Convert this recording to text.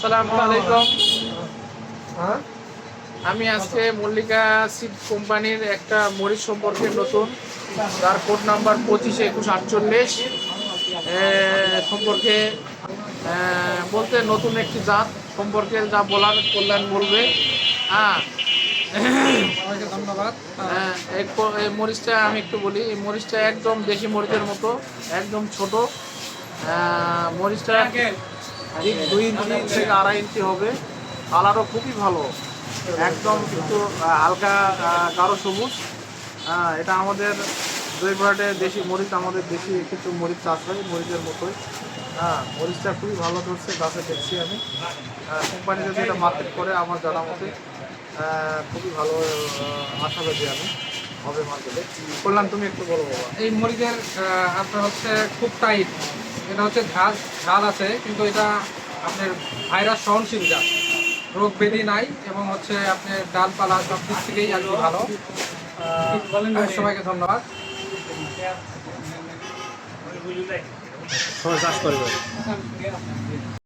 আসসালামু আলাইকুম। আমি আজকে মল্লিকা সিড কোম্পানির একটা মরিচ সম্পর্কে নতুন, তার কোড নাম্বার 252148 সম্পর্কে বলতে নতুন একটি জাত সম্পর্কে যা বলার কল্যাণ বলবে। হ্যাঁ, ধন্যবাদ। এই মরিচটা আমি একটু বলি। এই মরিচটা একদম দেশি মরিচের মতো, একদম ছোট। মরিচটা ঠিক 2 ইঞ্চি থেকে 2.5 ইঞ্চি হবে। কালারও খুবই ভালো, একদম কিন্তু হালকা গাঢ় সবুজ। এটা আমাদের জয়পুরহাটে দেশি মরিচ, আমাদের দেশি কিছু মরিচ চাষ হয় মরিচের মতোই। মরিচটা খুবই ভালো ধরছে, গাছে দেখছি আমি। কোম্পানি যদি এটা মার্কেট করে আমার জানা মতে খুবই ভালো আশাবাদী আমি হবে মার্কেটে। কল্যাণ, তুমি একটু বলো বাবা। এই মরিচের আপনার হচ্ছে খুব টাইট, এটা হচ্ছে ঝাল ঝাল আছে, কিন্তু এটা আপনার ভাইরাস সহনশীল জাত, রোগ ব্যাধি নাই এবং হচ্ছে আপনার ডালপালা সব দিক থেকেই আর কি ভালো। সবাইকে ধন্যবাদ। সবাই চাষ করবে।